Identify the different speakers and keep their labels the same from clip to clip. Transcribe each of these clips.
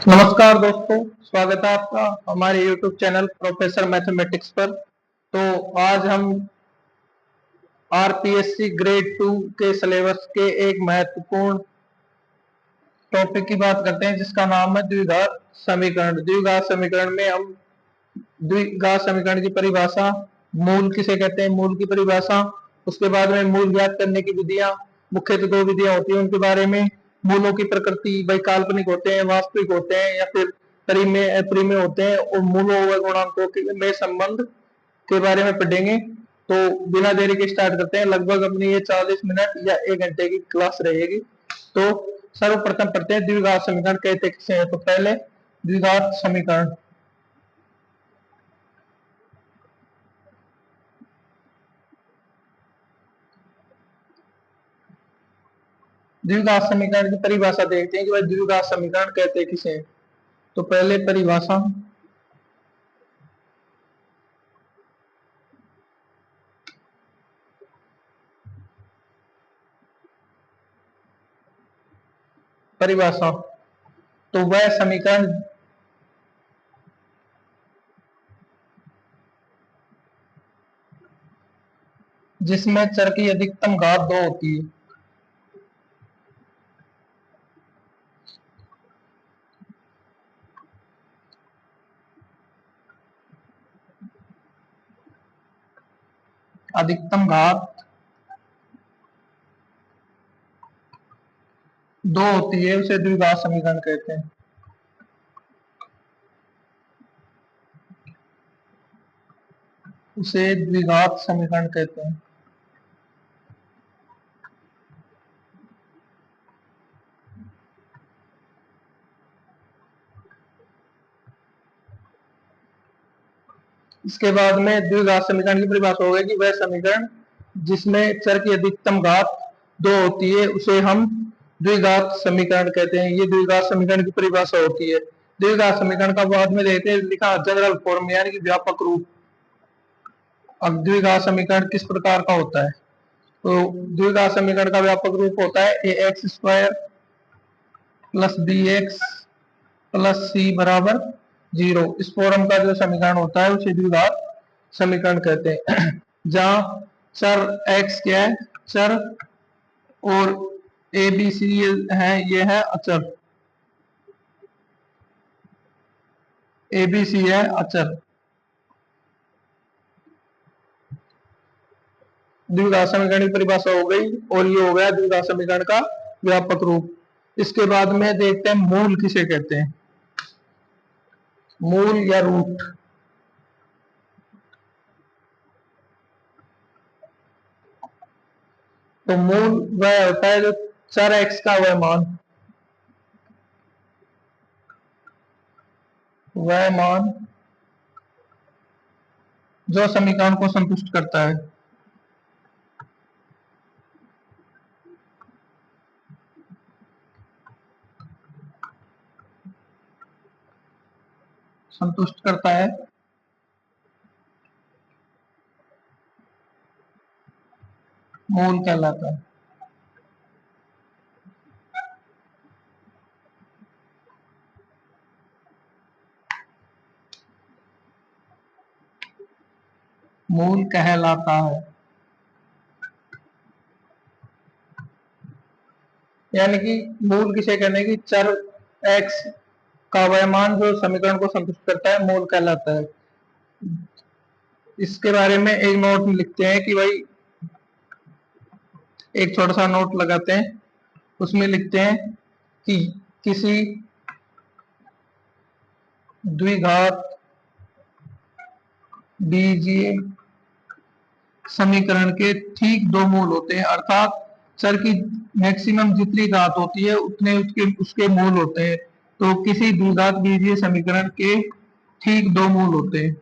Speaker 1: नमस्कार दोस्तों, स्वागत है आपका हमारे YouTube चैनल प्रोफेसर मैथमेटिक्स पर। तो आज हम आरपीएससी ग्रेड 2 के सिलेबस के एक महत्वपूर्ण टॉपिक की बात करते हैं जिसका नाम है द्विघात समीकरण। द्विघात समीकरण में हम द्विघात समीकरण की परिभाषा, मूल किसे कहते हैं, मूल की परिभाषा, उसके बाद में मूल ज्ञात करने की विधियां, मुख्यतः दो विधियां होती हैं उनके बारे में, मूलों की प्रकृति, भाई काल्पनिक होते हैं, वास्तविक होते हैं या फिर परिमेय अपरिमेय होते हैं, और मूलों व गुणांकों में संबंध के बारे में पढ़ेंगे। तो बिना देरी के स्टार्ट करते हैं। लगभग अपनी ये 40 मिनट या 1 घंटे की क्लास रहेगी। तो सर्वप्रथम पढ़ते हैं द्विघात समीकरण कहते किसे हैं। तो पहले द्विघात समीकरण, द्विघात समीकरण की परिभाषा देखते हैं कि भाई द्विघात समीकरण कहते किसे हैं। तो पहले परिभाषा, परिभाषा तो वह समीकरण जिसमें चर की अधिकतम घात 2 होती है। अधिकतम घात 2 होती है उसे द्विघात समीकरण कहते हैं। उसे द्विघात समीकरण कहते हैं। इसके बाद में द्विघात समीकरण की परिभाषा हो गई कि वह समीकरण जिसमें चर की अधिकतम घात 2 होती है उसे हम द्विघात समीकरण कहते हैं। ये द्विघात समीकरण की परिभाषा होती है। द्विघात समीकरण का बाद में देखते हैं लिखा जनरल फॉर्म यानी कि व्यापक रूप। अब द्विघात समीकरण किस प्रकार का होता है। तो द्विघात समीकरण का व्यापक रूप होता है a x square plus b x plus c बराबर 0। इस फॉर्म का जो समीकरण होता है उसे द्विघात समीकरण कहते हैं। जहां चर x क्या है, चर, और ए बी सी है, ये है अचर। ए बी सी है अचर। द्विघात समीकरण की परिभाषा हो गई और ये हो गया द्विघात समीकरण का व्यापक रूप। इसके बाद में देखते हैं मूल किसे कहते हैं। मूल या रूट, तो मूल वह होता है जो चर x का वह मान जो समीकरण को संतुष्ट करता है। संतुष्ट करता है मूल कहलाता है। मूल कहलाता है यानी कि मूल किसे कहने की, चर x का वह मान जो समीकरण को संतुष्ट करता है मूल कहलाता है। इसके बारे में एक नोट में लिखते हैं कि भाई, एक छोटा सा नोट लगाते हैं, उसमें लिखते हैं कि किसी द्विघात बीजीय समीकरण के ठीक दो मूल होते हैं, अर्थात चर की मैक्सिमम जितनी घात होती है उतने उसके मूल होते हैं। तो किसी द्विघात बीजीय समीकरण के ठीक दो मूल होते हैं।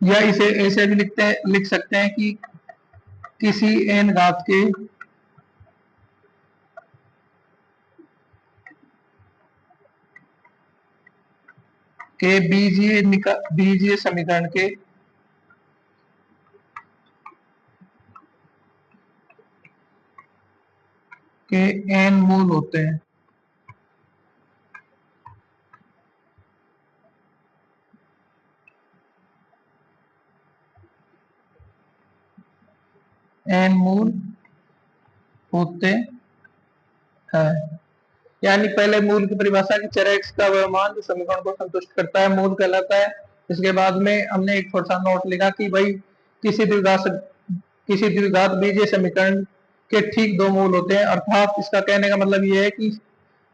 Speaker 1: या इसे ऐसे भी लिख सकते हैं कि किसी n घात के बीजीय समीकरण के के n मूल होते हैं। n मूल होते हैं, यानी पहले मूल की परिभाषा की चर x का वह मान जो समीकरण को संतुष्ट करता है मूल कहलाता है। इसके बाद में हमने एक छोटा सा नोट लिखा कि भाई किसी द्विघात बीजीय समीकरण के ठीक दो मूल होते हैं। अर्थात इसका कहने का मतलब ये है कि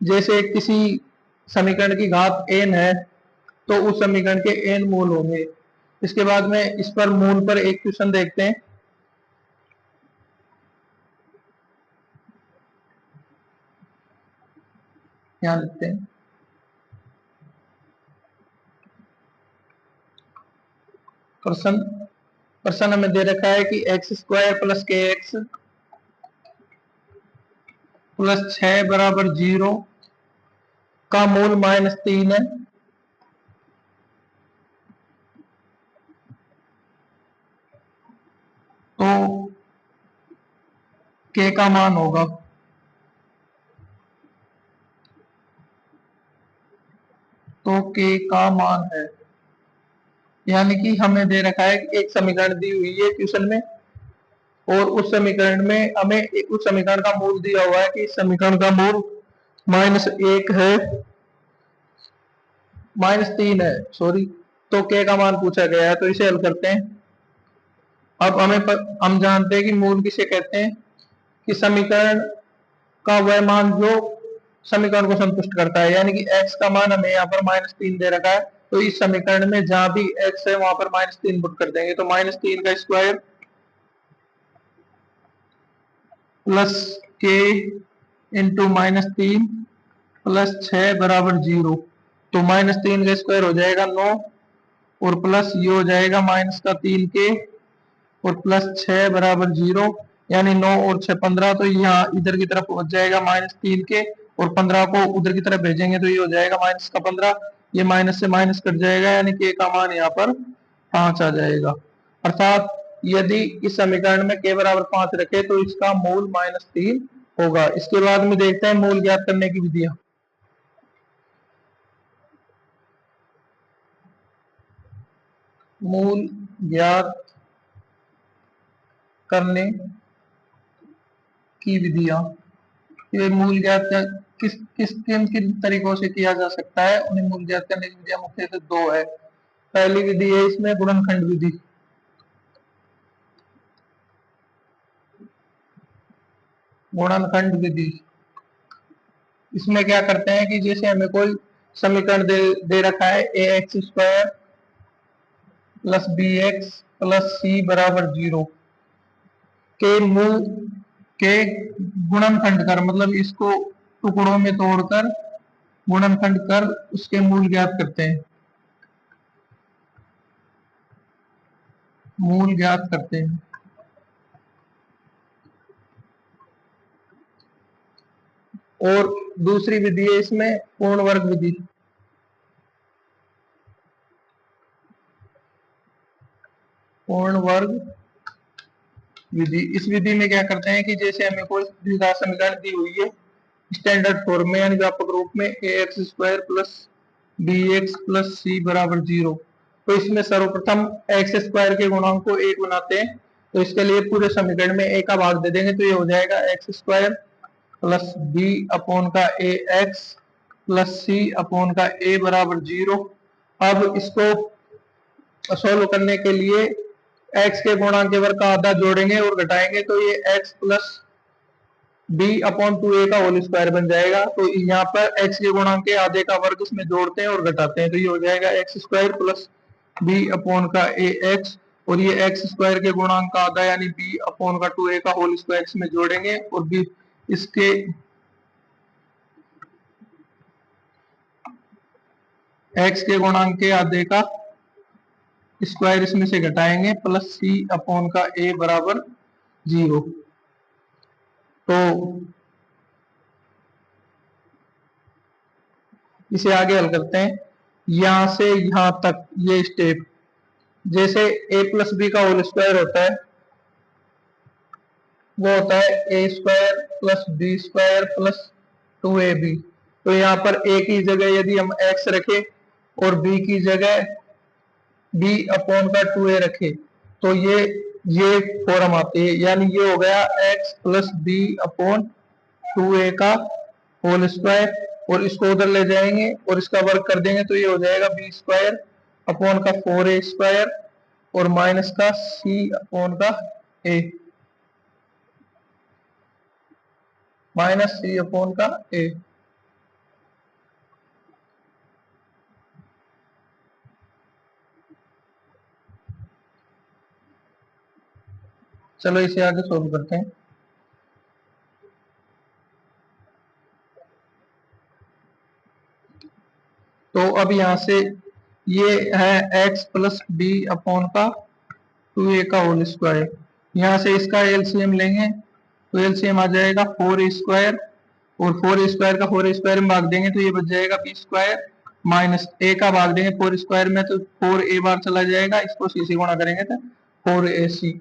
Speaker 1: जैसे किसी समीकरण की घात n है तो उस समीकरण के n मूल होंगे। इसके बाद में इस पर मूल पर एक क्वेश्चन देखते हैं। यहाँ लिखते हैं, प्रश्न हमें दे रखा है कि एक्स स्क्वायर प्लस के एक्स प्लस 6 बराबर 0 का मूल -3 है। तो के का मान होगा, तो के का मान है, यानी कि हमें दे रखा है कि एक समीकरण दी हुई है क्वेश्चन में और उस समीकरण में हमें उस समीकरण का मूल दिया हुआ है कि इस समीकरण का मूल -1 है, -3 है सॉरी। तो के का मान पूछा गया है, तो इसे हल करते हैं। अब हम जानते हैं कि मूल किसे कहते हैं कि समीकरण का वह मान जो समीकरण को संतुष्ट करता है, यानी कि x का मान हमें यहाँ पर -3 दे रखा है। तो इस समीकरण में जहां भी x है वहां पर -3 पुट कर देंगे, तो -3 का स्क्वायर प्लस के इंटू -3 प्लस 6 बराबर 0। तो -3 का स्क्वायर हो जाएगा 9 और प्लस ये हो जाएगा -3 के और प्लस 6 बराबर 0, यानी 9 और 6 15। तो यहाँ इधर की तरफ पहुंच जाएगा -3 के और 15 को उधर की तरफ भेजेंगे तो ये हो जाएगा -15। ये माइनस से माइनस कट जाएगा, यानी के का मान यहाँ पर 5 आ जाएगा। अर्थात यदि इस समीकरण में के बराबर 5 रखे तो इसका मूल -3 होगा। इसके बाद में देखते हैं मूल ज्ञात करने की विधियां। मूल ज्ञात करने की विधियां, ये मूल ज्ञात किन किन तरीकों से किया जा सकता है। उन्हें मूल ज्ञात करने की विधियां मुख्यतः दो है। पहली विधि है इसमें गुणनखंड विधि। गुणनखंड विधि इसमें क्या करते हैं कि जैसे हमें कोई समीकरण दे रखा है a x square plus b x plus c बराबर 0 के मूल के गुणनखंड कर, मतलब इसको टुकड़ों में तोड़कर गुणनखंड कर उसके मूल ज्ञात करते हैं, मूल ज्ञात करते हैं। और दूसरी विधि है इसमें पूर्ण वर्ग विधि। पूर्ण वर्ग विधि, इस विधि में क्या करते हैं कि जैसे हमें कोई द्विघात समीकरण दी हुई है स्टैंडर्ड फॉर्म में यानी व्यापक रूप में a x square plus b x plus c बराबर 0। तो इसमें सर्वप्रथम एक्स स्क्वायर के गुणांक को 1 बनाते हैं। तो इसके लिए पूरे समीकरण में ए का भाग दे देंगे, तो ये हो जाएगा x square plus b upon का a x plus c upon का ए बराबर 0। अब इसको सोल्व करने के लिए x के गुणांक के वर्ग का आधा जोड़ेंगे और घटाएंगे, तो ये x plus b upon 2a का होल स्क्वायर बन जाएगा। तो यहाँ पर x के गुणांक के आधे का वर्ग उसमें जोड़ते हैं और घटाते हैं, तो ये हो जाएगा x square plus b upon का ए एक्स, और ये एक्स स्क्वायर के गुणांक का आधा यानी बी अपॉन का 2a का होल स्क्वायर इसमें जोड़ेंगे और बी इसके x के गुणांक के आधे का स्क्वायर इसमें से घटाएंगे प्लस सी अपॉन का ए बराबर 0। तो इसे आगे हल करते हैं। यहां से यहां तक ये स्टेप, जैसे a प्लस बी का होल स्क्वायर होता है वो होता है a square plus b square plus 2ab। तो यहाँ पर a की जगह यदि हम x रखें और b की जगह b अपॉन का 2a रखे तो ये फॉर्म आती है, यानी ये हो गया x plus b upon 2a का होल स्क्वायर, और इसको उधर ले जाएंगे और इसका वर्क कर देंगे तो ये हो जाएगा बी स्क्वायर अपॉन का 4a स्क्वायर और माइनस का c अपॉन का a, माइनस c अपॉन का a। चलो इसे आगे सोल्व करते हैं। तो अब यहाँ से ये है x प्लस बी अपॉन का 2a का होल स्क्वायर, यहाँ से इसका एलसीएम लेंगे तो एलसीएम आ जाएगा 4a स्क्वायर, और 4a स्क्वायर का 4a स्क्वायर में भाग देंगे तो ये बच जाएगा बी स्क्वायर, माइनस a का भाग देंगे 4 स्क्वायर में तो 4a बार चला जाएगा, इसको c से गुणा करेंगे तो 4ac।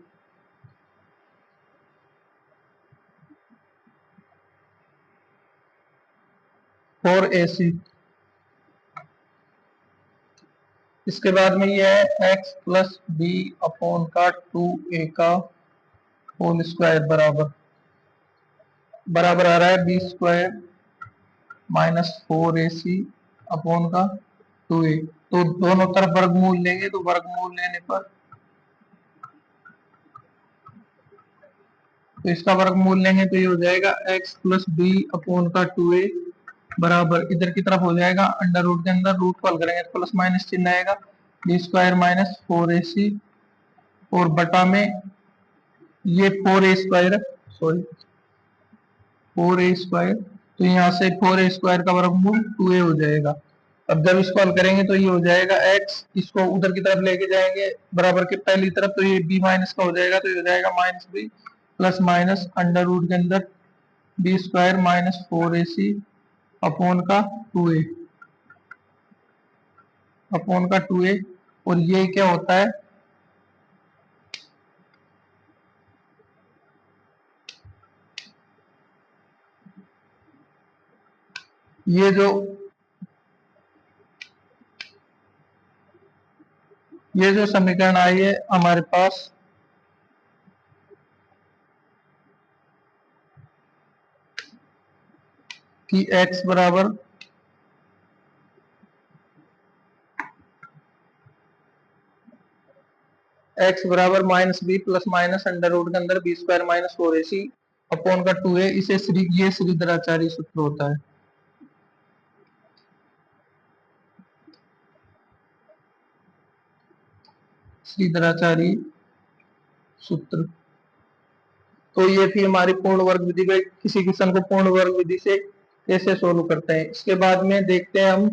Speaker 1: इसके बाद में ये है x प्लस बी अपॉन का 2a का होल स्क्वायर बराबर आ रहा है B square minus 4ac upon का 2a। तो दोनों तरफ वर्गमूल लेंगे तो वर्गमूल लेने पर तो इसका वर्गमूल लेंगे तो ये हो जाएगा x प्लस बी अपॉन का 2a बराबर इधर की तरफ हो जाएगा अंडर रूट के अंदर रूट कॉल करेंगे तो प्लस माइनस चिन्ह आएगा बी स्क्वायर माइनस 4ac और बटा में ये 4a square, sorry 4a square, तो यहाँ से 4a स्क्वायर का वर्गमूल 2a हो जाएगा। अब जब इसको हल करेंगे तो ये हो जाएगा x, इसको उधर की तरफ लेके जाएंगे बराबर के पहली तरफ तो ये b माइनस का हो जाएगा तो ये हो जाएगा minus B plus minus under root के अंदर b square minus 4ac upon का 2a अपॉन का 2a। और ये क्या होता है, ये जो समीकरण आई है हमारे पास कि x बराबर minus B plus minus under root के अंदर b square minus 4ac upon का 2a, इसे ये श्रीधराचार्य सूत्र होता है। श्रीधराचार्य सूत्र, तो ये थी हमारी पूर्ण वर्ग विधि में किसी क्वेश्चन को पूर्ण वर्ग विधि से कैसे सोल्व करते हैं। इसके बाद में देखते हैं हम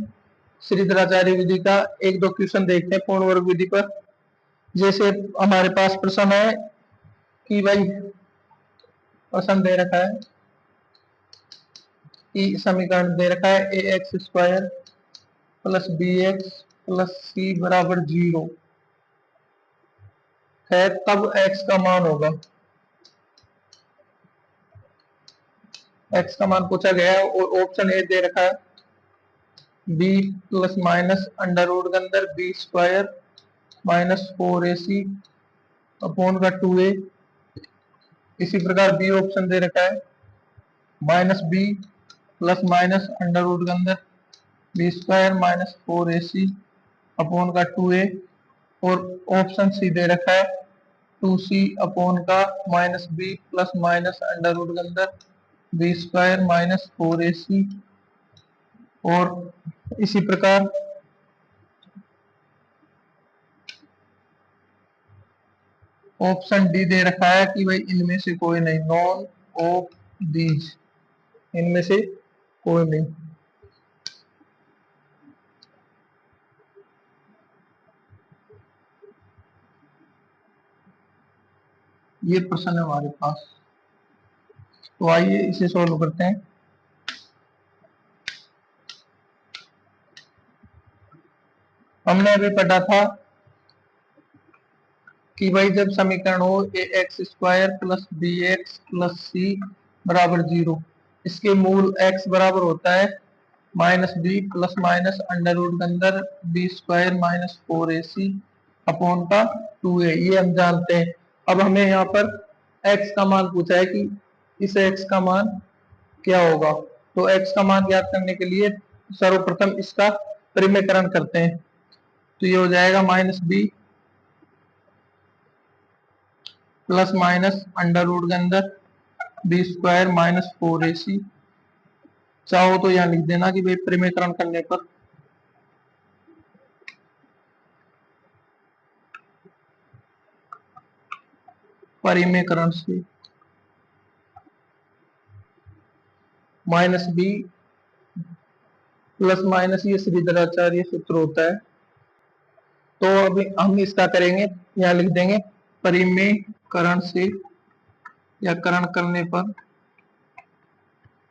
Speaker 1: श्रीधराचार्य विधि का एक दो क्वेश्चन देखते हैं पूर्ण वर्ग विधि पर। जैसे हमारे पास प्रश्न है कि भाई प्रश्न दे रखा है कि समीकरण दे रखा है a x square plus b x plus c बराबर 0 है, तब x का मान होगा, x का मान पूछा गया है और ऑप्शन ए दे रखा है b plus minus under root के अंदर b square minus 4ac upon का 2a। इसी प्रकार बी ऑप्शन दे रखा है minus B plus minus under root के अंदर b square minus 4ac upon का 2a। और ऑप्शन सी दे रखा है 2c अपॉन का minus B plus minus under root के अंदर बी स्क्वायर माइनस 4ac। और इसी प्रकार ऑप्शन डी दे रखा है कि भाई इनमें से कोई नहीं, नॉन ऑफ दीज, इनमें से कोई नहीं। ये प्रश्न है हमारे पास, तो आइए इसे सॉल्व करते हैं। हमने अभी पढ़ा था कि भाई जब समीकरण हो a x square plus b x plus c बराबर 0। इसके मूल x बराबर होता है -b plus minus under root के अंदर b square minus 4ac upon का 2a, ये हम जानते हैं। अब हमें यहाँ पर x का मान पूछा है कि इस x का मान क्या होगा। तो x का मान ज्ञात करने के लिए सर्वप्रथम इसका परिमेयकरण करते हैं। तो ये हो जाएगा -b plus minus under root के अंदर बी स्क्वायर माइनस 4ac। चाहो तो यहाँ लिख देना कि भाई परिमेयकरण करने पर परिमेयकरण से -b प्लस माइनस ये श्रीधराचार्य सूत्र होता है। तो अभी हम इसका करेंगे, यहाँ लिख देंगे परिमेयकरण से या करण करने पर।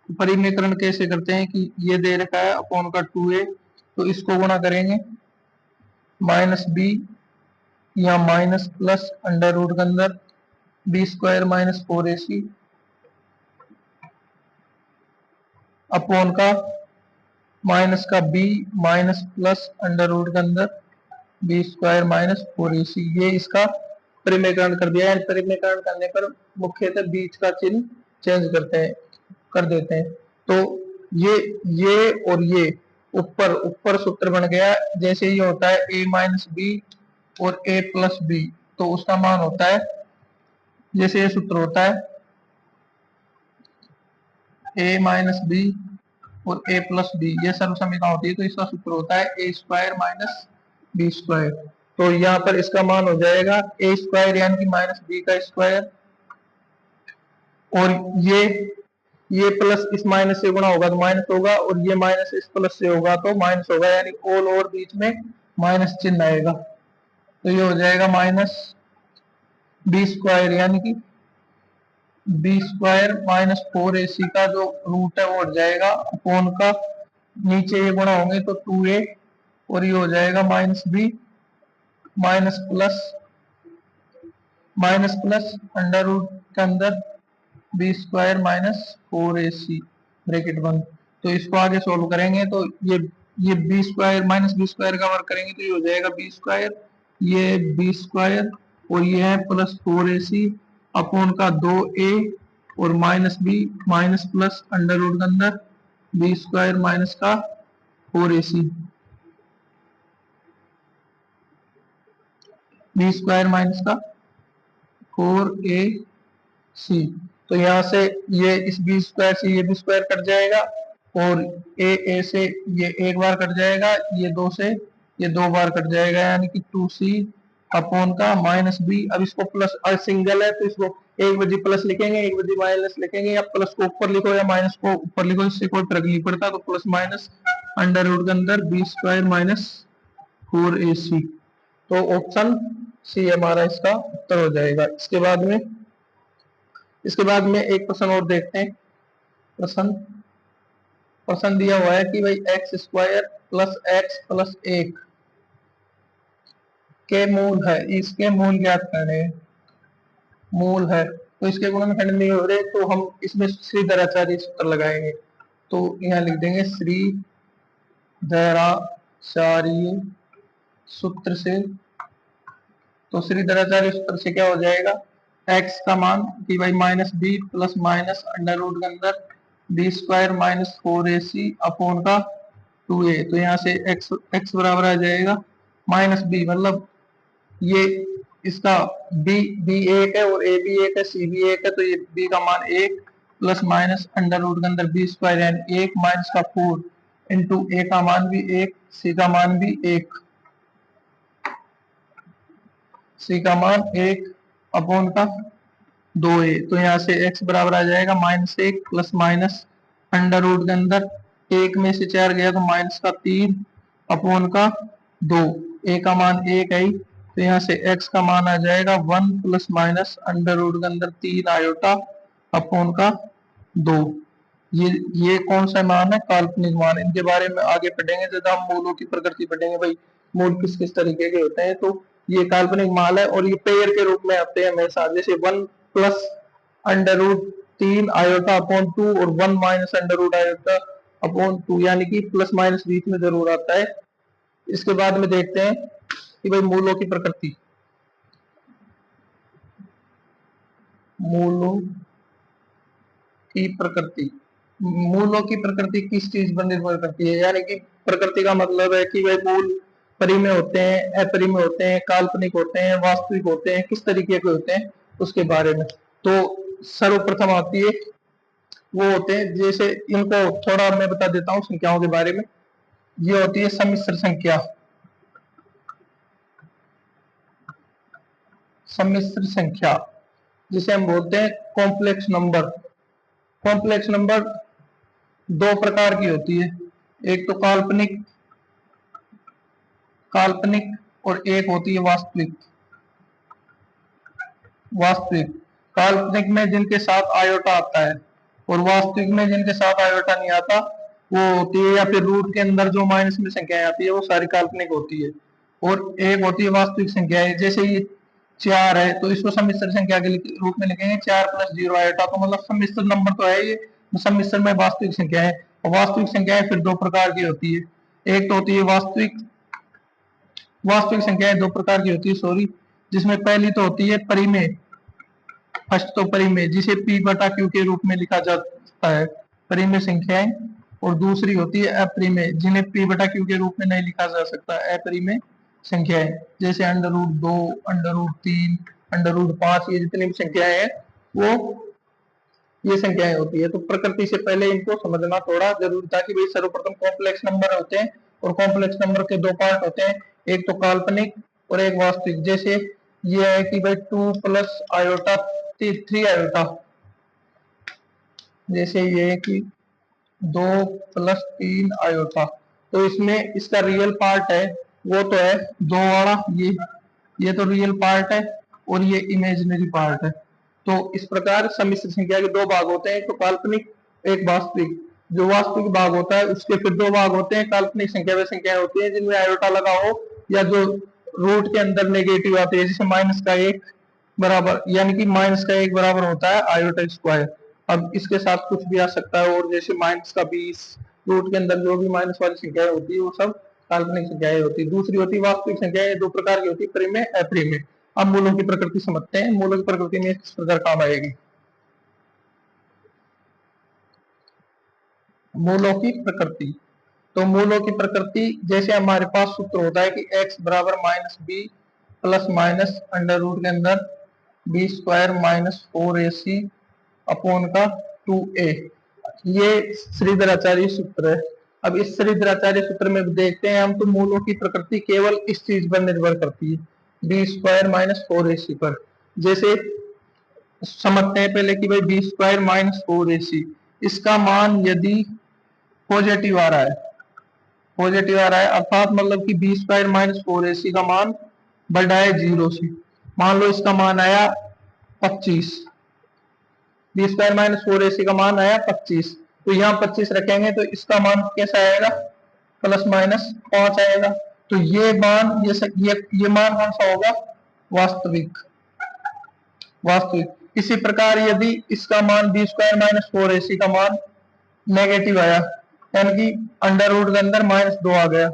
Speaker 1: परिमेयकरण कैसे करते हैं कि ये दे रखा है अपॉन का 2a, तो इसको गुणा करेंगे -b या माइनस प्लस अंडर रूट के अंदर b square minus 4ac upon का माइनस का b minus plus under root के अंदर बी स्क्वायर माइनस 4ac। ये इसका परिमेयकरण कर दिया है। परिमेयकरण करने पर मुख्यतः बीच का चिन्ह चेंज कर देते हैं। तो ये और ये ऊपर सूत्र बन गया। जैसे ये होता है a माइनस बी और a प्लस बी, तो उसका मान होता है, जैसे ये सूत्र होता है a माइनस बी और a प्लस बी, ये सर्वसमीकरण होती है, तो इसका सूत्र होता है a square minus b square. तो यहाँ पर इसका मान हो जाएगा a स्क्वायर यानी कि माइनस बी का स्क्वायर, और ये प्लस इस माइनस से गुणा होगा तो माइनस होगा, और ये माइनस इस प्लस से होगा तो माइनस होगा, यानी ऑल और बीच में माइनस चिन्ह आएगा। तो ये हो जाएगा माइनस बी स्क्वायर यानी कि बी स्क्वायर माइनस 4ac का जो रूट है वो हट जाएगा अपॉन का, नीचे ये गुणा होंगे तो 2a, और ये हो जाएगा minus B minus plus under root के अंदर b square minus 4ac bracket बंद। तो इसको आगे सोल्व करेंगे तो ये b square minus b square का वर्ग करेंगे तो ये हो जाएगा बी स्क्वायर, ये बी स्क्वायर और ये है प्लस 4ac अपॉन का 2a और minus B minus plus under root के अंदर बी स्क्वायर माइनस का 4ac, बी स्क्वायर माइनस का 4ac। तो यहाँ से ये इस बी स्क्वायर से ये बी स्क्वायर कट जाएगा, और ए से ये एक बार कट जाएगा, ये 2 से ये 2 बार कट जाएगा, यानी कि 2c अपॉन का माइनस बी। अब इसको प्लस सिंगल है तो इसको एक बजे प्लस लिखेंगे, एक बजे माइनस लिखेंगे, या प्लस को ऊपर लिखो या माइनस को ऊपर लिखो, इससे कोई फर्क नहीं पड़ता। तो प्लस माइनस अंडर रूट के अंदर बी स्क्वायर माइनस 4ac। तो ऑप्शन सी हमारा इसका उत्तर हो जाएगा। इसके बाद में एक प्रश्न और देखते हैं। प्रश्न दिया हुआ है कि भाई x square plus x plus 1 के मूल है, इसके मूल ज्ञात करने हैं। मूल है तो इसके गुणनखंड नहीं हो रहे, तो हम इसमें श्रीधराचार्य सूत्र लगाएंगे। तो यहाँ लिख देंगे श्रीधराचार्य सूत्र से। तो श्रीधराचार्य सूत्र से क्या हो जाएगा, x का मान कि भाई minus B plus minus under root के अंदर b square minus 4ac upon का 2a। तो यहाँ से x बराबर आ जाएगा माइनस बी, मतलब ये इसका b एक है और a भी एक है, c भी एक है, तो ये b का मान 1 प्लस माइनस अंडर रूट के अंदर बी स्क्वायर यानी 1 माइनस का 4 इंटू a का मान भी 1, c का मान भी 1, सी का मान 1 अपॉन का 2a। तो यहाँ से x बराबर आ जाएगा -1 प्लस माइनस अंडर रूट के अंदर 1 में से 4 गया तो माइनस का 3 अपॉन का 2, a का मान 1 है, तो यहाँ से x का मान आ जाएगा 1 प्लस माइनस अंडर रूट के अंदर 3 आयोटा अपॉन का 2। ये कौन सा मान है, काल्पनिक मान। इनके बारे में आगे पढ़ेंगे जब हम मूलों की प्रकृति पढ़ेंगे, भाई मूल किस किस तरीके के होते हैं। तो ये काल्पनिक मान है और ये पेयर के रूप में आते हैं हमेशा। जैसे 1 plus under root 3 iota upon 2 और 1 minus under root iota upon 2, यानी कि प्लस माइनस बीच में जरूर आता है। इसके बाद में देखते हैं कि भाई मूलों की प्रकृति, मूलों की प्रकृति, मूलों की प्रकृति किस चीज पर निर्भर करती है, यानी कि प्रकृति का मतलब है कि भाई मूल परिमेय होते हैं, अपरिमेय होते हैं, काल्पनिक होते हैं, वास्तविक होते हैं, किस तरीके के होते हैं उसके बारे में। तो सर्वप्रथम आती है वो होते हैं, जैसे इनको थोड़ा मैं बता देता हूँ संख्याओं के बारे में। ये होती है सम्मिश्र संख्या, सम्मिश्र संख्या जिसे हम बोलते हैं कॉम्प्लेक्स नंबर। कॉम्प्लेक्स नंबर दो प्रकार की होती है, एक तो काल्पनिक, काल्पनिक और एक होती है वास्तविक। वास्तविक, काल्पनिक में जिनके साथ आयोटा आता है और वास्तविक में जिनके साथ आयोटा नहीं आता वो होती है, या फिर रूट के अंदर जो माइनस में संख्याएं आती है वो सारी काल्पनिक होती है। और एक होती है वास्तविक संख्याएं, जैसे ये 4 है तो इसको सम्मिश्र संख्या के रूप में लिखेंगे 4 प्लस 0 आयोटा, तो मतलब सम्मिश्र नंबर तो है ये, सम्मिश्र में वास्तविक संख्या है। और वास्तविक संख्याएं फिर दो प्रकार की होती है, एक तो होती है वास्तविक, वास्तविक संख्याएं दो प्रकार की होती है सॉरी, जिसमें पहली तो होती है परिमेय, फर्स्ट तो परिमेय जिसे P बटा Q के रूप में लिखा जाता है, परिमेय संख्याएं। और दूसरी होती है अपरिमेय, जिन्हें P बटा Q के रूप में नहीं लिखा जा सकता, अपरिमेय संख्याएं, जैसे under root 2, under root 3, under root 5, ये जितनी भी संख्याएं हैं वो ये संख्याएं होती है। तो प्रकृति से पहले इनको समझना थोड़ा जरूरी था कि भाई सर्वप्रथम कॉम्प्लेक्स नंबर होते हैं, और कॉम्प्लेक्स नंबर के दो पार्ट होते हैं, एक तो काल्पनिक और एक वास्तविक। जैसे ये है कि भाई 2 प्लस आयोटा 3 आयोटा, जैसे ये है कि 2 प्लस 3 आयोटा, तो इसमें इसका रियल पार्ट है वो तो है 2 वाला, ये तो रियल पार्ट है और ये इमेजिनरी पार्ट है। तो इस प्रकार सम्मिश्र संख्या के दो भाग होते हैं, एक तो काल्पनिक एक वास्तविक। जो वास्तविक भाग होता है उसके फिर दो भाग होते हैं, काल्पनिक संख्या वे संख्याएं होती है जिनमें आयोटा लगा हो, या जो रूट के अंदर नेगेटिव आती है, जैसे माइनस का 1 बराबर, यानी कि माइनस का 1 बराबर होता है आयोटा स्क्वायर। अब इसके साथ कुछ भी आ सकता है, और जैसे माइनस का 20, रूट के अंदर जो भी माइनस वाली संख्याएं होती है वो सब काल्पनिक संख्याएं होती है। दूसरी होती है वास्तविक संख्याएं, दो प्रकार की होती है, परिमेय अपरिमेय। अब मूलों की प्रकृति समझते हैं, मूलों की प्रकृति में किस प्रकार काम आएगी। मूलों की प्रकृति, तो मूलों की प्रकृति जैसे हमारे पास सूत्र होता है कि x बराबर minus B plus minus under root के अंदर b square minus 4ac upon का 2a, ये श्रीधराचार्य सूत्र है। अब इस श्रीधराचार्य सूत्र में देखते हैं हम, तो मूलों की प्रकृति केवल इस चीज पर निर्भर करती है, बी स्क्वायर माइनस 4ac पर। जैसे समझते हैं पहले कि भाई बी स्क्वायर माइनस 4ac, इसका मान यदि पॉजिटिव आ रहा है, पॉजिटिव आ रहा है अर्थात मतलब कि बी स्क्वायर माइनस 4ac का मान बढ़ा है 0 से, मान लो इसका मान आया 25, बी स्क्वायर माइनस 4ac का मान आया 25, तो यहाँ 25 रखेंगे तो इसका मान कैसा आएगा, प्लस माइनस 5 आएगा। तो ये मान ये मान कौन सा होगा, वास्तविक, वास्तविक। इसी प्रकार यदि इसका मान बी स्क्वायर माइनस 4ac का मान नेगेटिव आया, यानी कि अंडर रूट के अंदर -2 आ गया,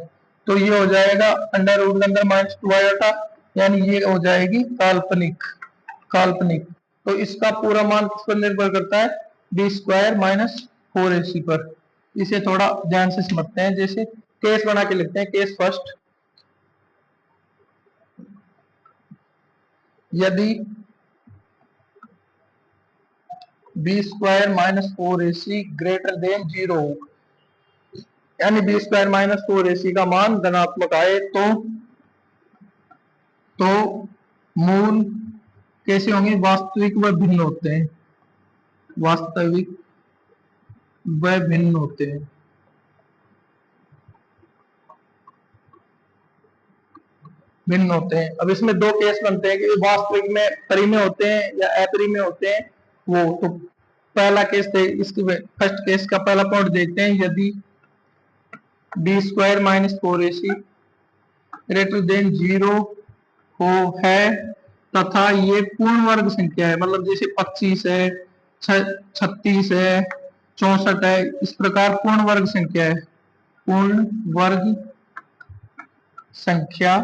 Speaker 1: तो ये हो जाएगा अंडर रूट के अंदर -2 आया था, यानी ये हो जाएगी काल्पनिक, काल्पनिक। तो इसका पूरा मान किस पर निर्भर करता है, बी स्क्वायर माइनस 4ac पर। इसे थोड़ा ध्यान से समझते हैं, जैसे केस बना के लिखते हैं। केस फर्स्ट, यदि b square minus 4ac greater than 0, यानी बी स्क्वायर माइनस 4ac का मान धनात्मक आए, तो मूल कैसे होंगे, वास्तविक व भिन्न होते हैं, वास्तविक व भिन्न होते हैं। भिन्न होते हैं। अब इसमें दो केस बनते हैं कि वास्तविक में परिमेय होते हैं या अपरिमेय होते हैं। वो तो पहला केस इसकी फर्स्ट केस का पहला पॉइंट देखते हैं, यदि b square minus 4ac greater than 0 हो है तथा ये पूर्ण वर्ग संख्या है, मतलब जैसे 25 है, 36 है, 64 है, इस प्रकार पूर्ण वर्ग संख्या है, पूर्ण वर्ग संख्या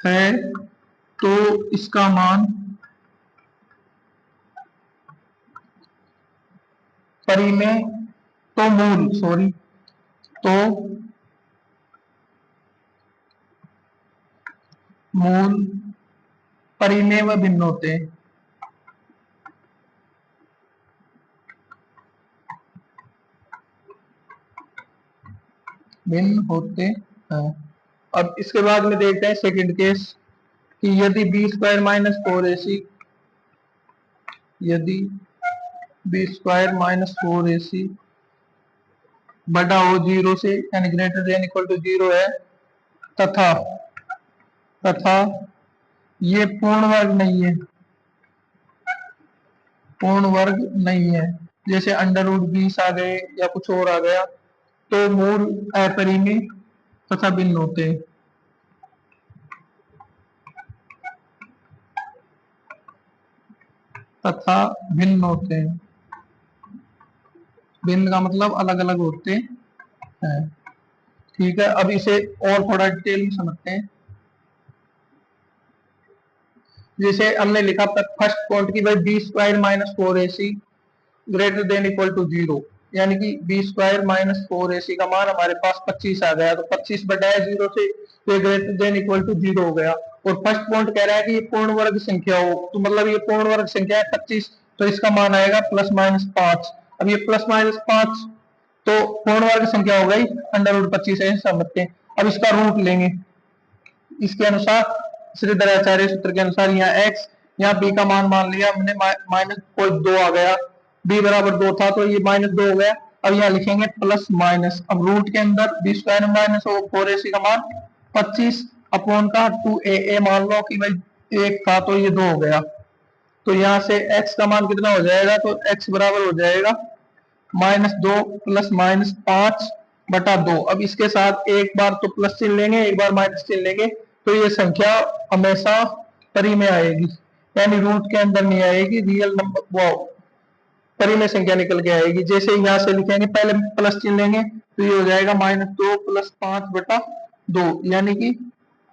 Speaker 1: है, तो इसका मान परिमेय तो मूल सॉरी तो मूल परिमेय व भिन्न होते हैं। भिन्न होते हैं। अब इसके बाद में देखते हैं सेकंड केस कि यदि बी स्क्वायर माइनस 4ac, यदि बी स्क्वायर माइनस 4ac बड़ा हो 0 से यानी ग्रेटर देन इक्वल टू 0 है, तथा तथा ये पूर्ण वर्ग नहीं है, पूर्ण वर्ग नहीं है, जैसे अंडर रूट 20 आ गए या कुछ और आ गया, तो मूल अपरिमेय तथा भिन्न होते हैं। तथा भिन्न होते हैं, भिन्न का मतलब अलग अलग होते हैं। ठीक है, अब इसे और थोड़ा डिटेल में समझते हैं। जैसे हमने लिखा फर्स्ट पॉइंट की भाई b square minus 4ac greater than equal to 0, यानी कि बी स्क्वायर माइनस 4ac का मान हमारे पास 25 आ गया, तो 25 बटाया 0 से तो ये ग्रेटर देन इक्वल टू 0 हो गया। और फर्स्ट पॉइंट कह रहा है कि ये पूर्ण वर्ग संख्या हो, तो मतलब ये पूर्ण वर्ग संख्या है 25, तो इसका मान आएगा प्लस माइनस 5। अब ये प्लस माइनस 5 तो पूर्ण वर्ग संख्या हो गई अंडर रूट 25 है, समझते हैं। अब इसका रूट लेंगे इसके अनुसार, श्रीधराचार्य सूत्र के अनुसार, यहाँ x, यहाँ b का मान लिया हमने माइनस कोई 2 आ गया, b बराबर 2 था तो ये माइनस 2 हो गया। अब यहाँ लिखेंगे प्लस माइनस, अब रूट के अंदर बी स्क्वायर माइनस 4ac का मान 25 अपॉन का 2a मान लो कि भाई 1 था तो ये 2 हो गया, तो यहाँ से x का मान कितना हो जाएगा, तो x बराबर हो जाएगा -2 प्लस माइनस 5 बटा 2। अब इसके साथ एक बार तो प्लस चिन्ह लेंगे, एक बार माइनस चिन्ह लेंगे, तो ये संख्या हमेशा परिमेय आएगी, यानी रूट के अंदर नहीं आएगी, रियल नंबर वो परिमेय संख्या निकल के आएगी। जैसे यहाँ से लिखेंगे, पहले प्लस चिन्ह लेंगे तो ये हो जाएगा -2 प्लस 5 बटा 2, यानी कि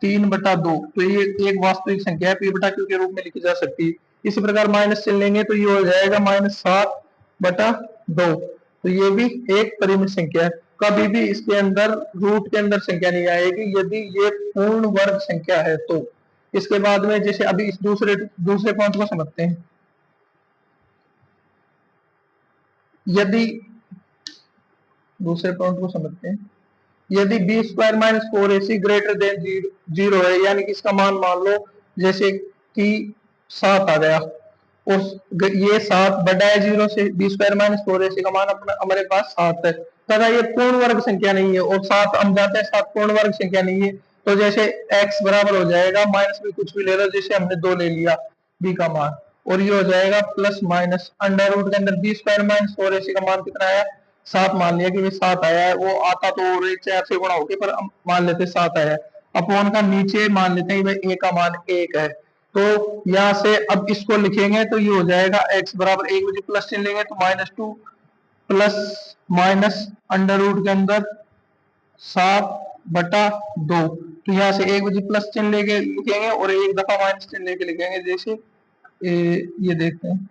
Speaker 1: 3 बटा 2, तो ये एक वास्तविक संख्या है, p बटा q के रूप में लिखी जा सकती है। इसी प्रकार माइनस चिन्ह लेंगे तो ये हो जाएगा -7 बटा 2, तो ये भी एक परिमित संख्या है। कभी भी इसके अंदर रूट के अंदर संख्या नहीं आएगी यदि ये पूर्ण वर्ग संख्या है तो। इसके बाद में जैसे अभी इस दूसरे पॉइंट को समझते हैं। यदि दूसरे पॉइंट को समझते हैं, यदि b square minus 4ac greater than 0 है, यानी कि इसका मान लो जैसे कि 7 आ गया, और ये 7 बड़ा है 0 से, बी स्क्वायर माइनस 4ac का मान अपना हमारे पास 7 है, तथा ये पूर्ण वर्ग संख्या नहीं है, और 7 हम जाते हैं 7 पूर्ण वर्ग संख्या नहीं है, तो जैसे x बराबर हो जाएगा माइनस में कुछ भी ले लो, जैसे हमने 2 ले लिया b का मान, और ये हो जाएगा प्लस माइनस अंडर रूट के अंदर बी स्क्वायर माइनस 4ac का मान कितना आया, 7 मान लिया कि ये 7 आया है, वो आता तो और 4 से गुणा होके, पर हम मान लेते 7 आया है। अपॉन का नीचे मान लेते हैं भाई a का मान 1 है, तो यहाँ से अब इसको लिखेंगे तो ये हो जाएगा x बराबर 1 बजे प्लस चिन्ह लेंगे तो -2 प्लस माइनस अंडर रूट के अंदर 7 बटा 2, तो यहाँ से 1 बजे प्लस चिन्ह लेके लिखेंगे और एक दफा माइनस चिन्ह लेके लिखेंगे, जैसे ये देखते हैं,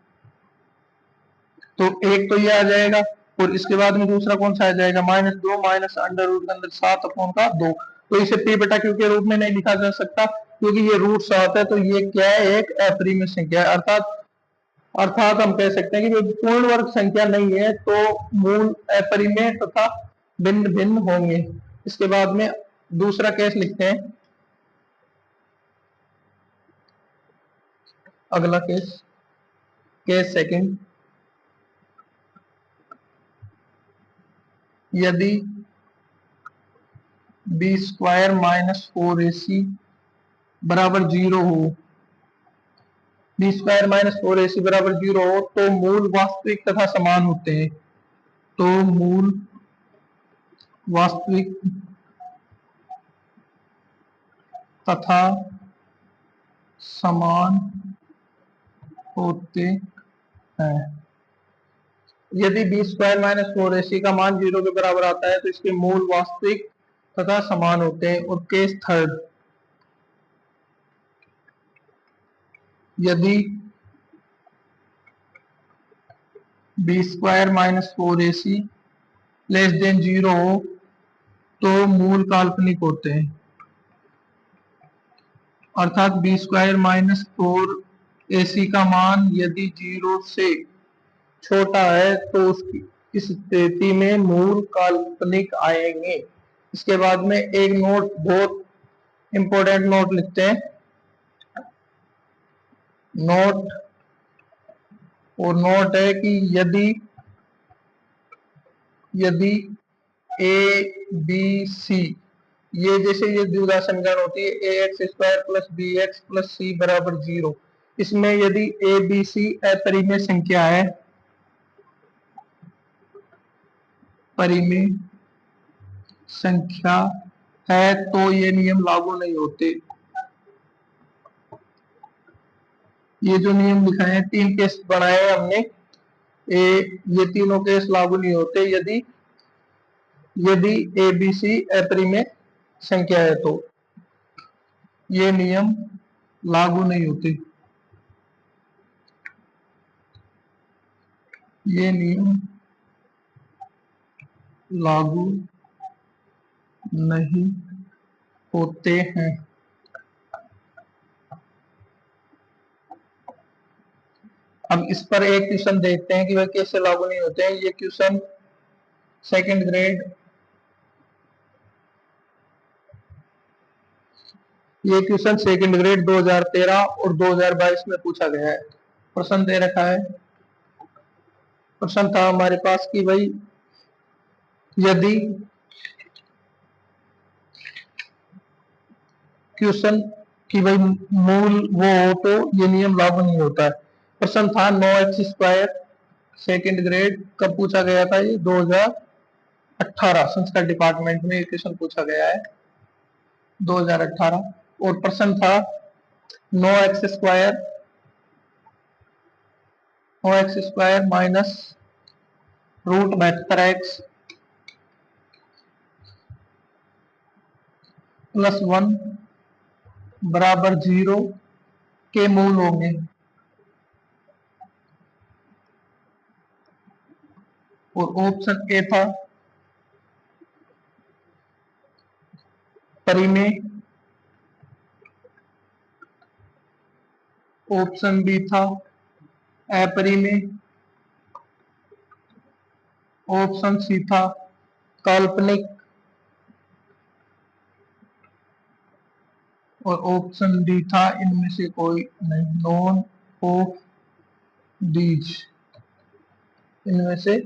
Speaker 1: तो एक तो ये आ जाएगा, और इसके बाद में दूसरा कौन सा आ जाएगा, -2 माइनस अंडर रूट के अंदर 7 अपॉन का 2, तो इसे p बटा q के रूप में नहीं लिखा जा सकता क्योंकि ये रूट 7 है, तो ये क्या है, एक अपरिमेय संख्या है, अर्थात हम कह सकते हैं कि पूर्ण वर्ग संख्या नहीं है, तो मूल अपरिमेय तथा भिन्न भिन्न होंगे। इसके बाद में दूसरा केस लिखते हैं, अगला केस, केस सेकंड, यदि बी स्क्वायर माइनस 4ac बराबर 0 हो, बी स्क्वायर माइनस 4ac बराबर 0 हो, तो मूल वास्तविक तथा समान होते हैं, तो मूल वास्तविक तथा समान होते हैं। यदि b square minus four AC का मान 0 के बराबर आता है तो इसके मूल वास्तविक तथा समान होते हैं। और केस थर्ड, यदि b square minus four AC less than 0 हो तो मूल काल्पनिक होते हैं। अर्थात b square minus four AC का मान यदि 0 से छोटा है तो उसकी इस स्थिति में मूल काल्पनिक आएंगे। इसके बाद में एक नोट, बहुत इंपॉर्टेंट नोट लिखते हैं। नोट, और नोट है कि यदि ए बी सी, ये जैसे ये द्विघात समीकरण होती है a x square plus b x plus c बराबर 0, इसमें यदि ए बी सी अपरिमेय संख्या है, परिमेय संख्या है तो ये नियम लागू नहीं होते। ये जो नियम लिखा है, 3 केस बनाए हैं हमने, ये तीनों केस लागू नहीं होते यदि ए बी सी अपरिमेय संख्या है तो ये नियम लागू नहीं होते। ये नियम लागू नहीं होते हैं। अब इस पर एक क्वेश्चन देखते हैं कि वह कैसे लागू नहीं होते हैं। ये क्वेश्चन सेकंड ग्रेड, ये क्वेश्चन सेकंड ग्रेड 2013 और 2022 में पूछा गया है। प्रश्न दे रखा है, प्रश्न था हमारे पास कि भाई यदि क्वेश्चन कि भाई मूल वो हो तो ये नियम लागू नहीं होता है। प्रश्न था 9x², सेकंड ग्रेड, कब पूछा गया था? ये 2018 संस्कृत डिपार्टमेंट में क्वेश्चन पूछा गया है, 2018। और प्रश्न था 9x² minus root 72x plus 1 बराबर 0 के मूल होंगे। और ऑप्शन ए था परिमेय, ऑप्शन बी था अपरिमेय, ऑप्शन सी था काल्पनिक, और ऑप्शन डी था इनमें से कोई नहीं, नॉन ऑफ दीज, इनमें से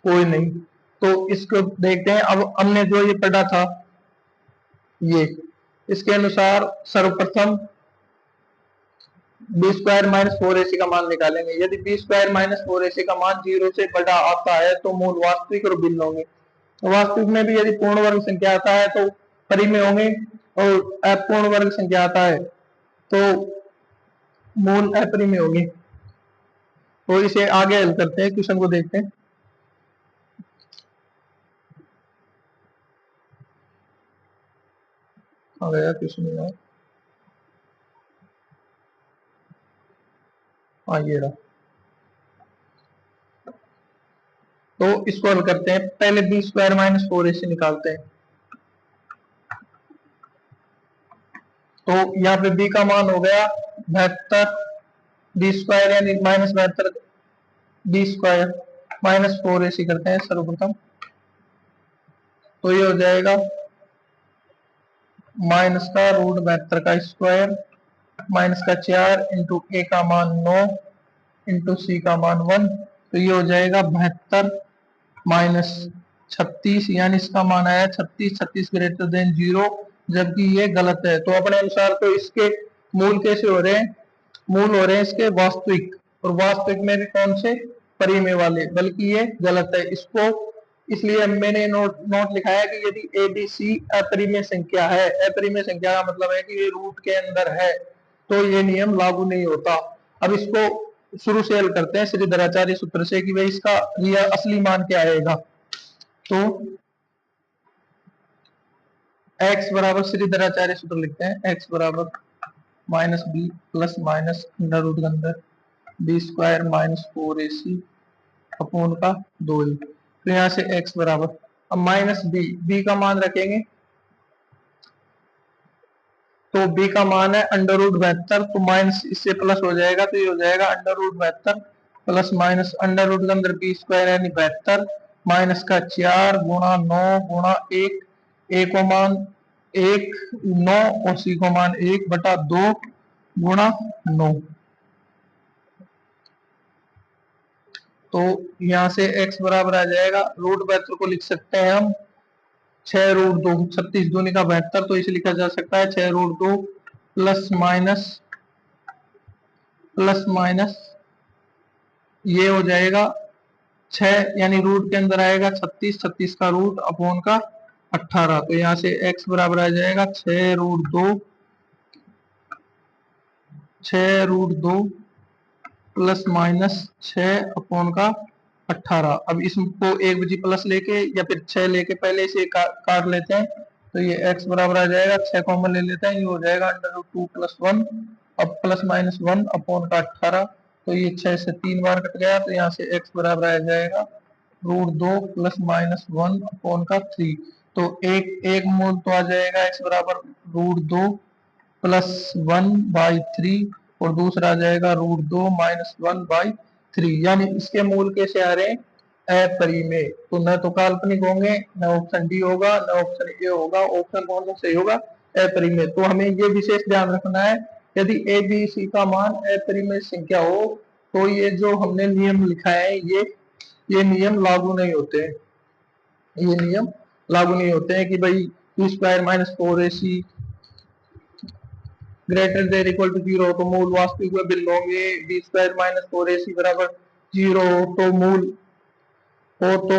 Speaker 1: कोई नहीं। तो इसको देखते हैं। अब हमने जो ये पढ़ा था, ये इसके अनुसार सर्वप्रथम b square minus four AC का मान निकालेंगे। यदि b square minus four AC का मान 0 से बड़ा आता है तो मूल वास्तविक और भिन्न होंगे। वास्तविक में भी यदि पूर्ण वर्ग संख्या आता है तो परिमेय होंगे, और अपूर्ण वर्ग संख्या आता है तो मूल अपरिमेय होंगे। तो इसे आगे हल करते हैं, क्वेश्चन को देखते हैं। आ गया क्वेश्चन में, ये रहा। तो इसको हल करते हैं। पहले b square minus four AC निकालते हैं। तो यहाँ पे बी का मान हो गया 72, बी स्क्वायर यानी minus 72, b square minus four AC करते हैं सर्वप्रथम। तो ये हो जाएगा माइनस का रूट 72 का स्क्वायर माइनस का 4 इंटू ए का मान 9 इंटू सी का मान 1। तो ये हो जाएगा 72 माइनस 36, यानी इसका मान आया 36, 36 ग्रेटर देन 0, जबकि ये गलत है। तो अपने अनुसार तो इसके मूल कैसे हो रहे हैं? मूल हो रहे हैं इसके वास्तविक, और वास्तविक में भी कौन से? परिमेय वाले, बल्कि ये गलत है। इसको इसलिए मैंने नोट लिखा है कि यदि ए बी सी अपरिमेय संख्या है, अपरिमेय संख्या का मतलब है कि ये रूट के अंदर है, तो ये नियम लागू नहीं होता। अब इसको शुरू से हल करते हैं श्रीधराचार्य सूत्र से कि भाई इसका रियल असली मान क्या आएगा। तो x बराबर श्रीधराचार्य सूत्र लिखते हैं, x बराबर minus B plus minus under root के अंदर b square minus 4ac upon का 2a। तो यहाँ से x बराबर, अब माइनस बी का मान रखेंगे तो b का मान है अंडर रूट 72, तो माइनस इससे प्लस हो जाएगा तो ये हो जाएगा under root 72 plus minus under root के अंदर बी स्क्वायर यानी 72 माइनस का 4 गुणा 9 गुणा 1, ए को मान 1 9 और सी को मान 1 बटा 2 गुणा 9। तो यहाँ से x बराबर आ जाएगा, रूट 72 को लिख सकते हैं हम 6 रूट 2, 36 दूनी का 72, तो इसे लिखा जा सकता है 6 रूट 2 प्लस माइनस ये हो जाएगा 6 यानी रूट के अंदर आएगा 36, 36 का रूट अपॉन का 18। तो यहाँ से x बराबर आ जाएगा 6 रूट 2 प्लस माइनस 6 अपॉन का 18। अब इसको एक बजी प्लस लेके या फिर 6 लेके पहले इसे काट लेते हैं, तो ये x बराबर आ जाएगा 6 कॉमन ले लेते हैं, ये हो जाएगा अंडर रूट 2 प्लस 1 अब प्लस माइनस 1 अपॉन का 18। तो ये 6 से 3 बार कट गया, तो यहाँ से x बराबर आ जाएगा रूट 2 प्लस माइनस 1 अपॉन का 3। तो एक मूल तो आ जाएगा x बराबर रूट 2 प्लस 1/3 और दूसरा आ जाएगा रूट 2 माइनस 1/3, यानी इसके मूल कैसे आ रहे हैं, अपरिमेय। तो न तो काल्पनिक होंगे, न ऑप्शन डी होगा, न ऑप्शन ए होगा, ऑप्शन कौन सा सही होगा, अपरिमेय। तो हमें ये विशेष ध्यान रखना है, यदि ए बी सी का मान अपरिमेय संख्या हो तो ये जो हमने नियम लिखा है ये नियम लागू नहीं होते हैं, ये नियम लागू नहीं होते हैं कि भाई two square minus 4ac greater than equal to 0 तो मूल वास्तविक में भिन्न होंगे, बी स्क्वायर माइनस 4ac बराबर 0 तो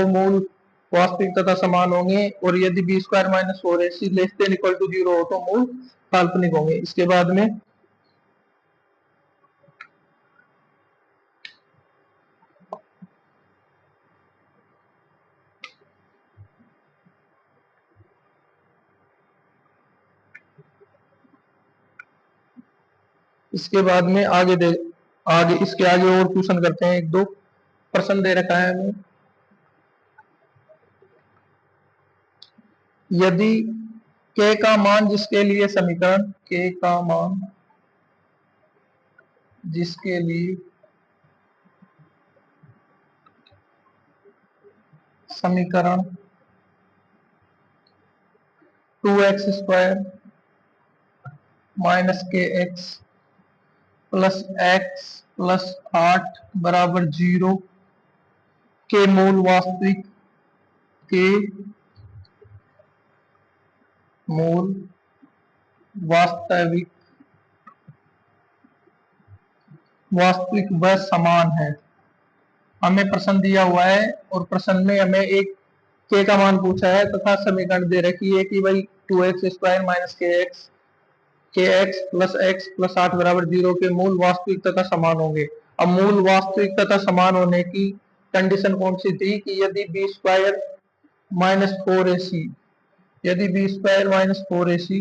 Speaker 1: मूल वास्तविक तथा समान होंगे, और यदि b square minus 4ac less than equal to 0 हो तो मूल काल्पनिक होंगे। इसके बाद में आगे इसके आगे और क्वेश्चन करते हैं, एक दो प्रश्न दे रखा है हमें। यदि k का मान जिसके लिए समीकरण k का मान जिसके लिए समीकरण 2x square minus kx plus x plus 8 बराबर 0 के मूल वास्तविक व समान है। हमें प्रश्न दिया हुआ है और प्रश्न में हमें एक k का मान पूछा है तथा समीकरण दे रखी है कि भाई 2x square minus kx plus x plus 8 बराबर 0 के मूल वास्तविक तथा समान होंगे। अब मूल वास्तविक तथा समान होने की कंडीशन कौन सी थी कि यदि बी स्क्वायर माइनस 4ac यदि बी स्क्वायर माइनस 4ac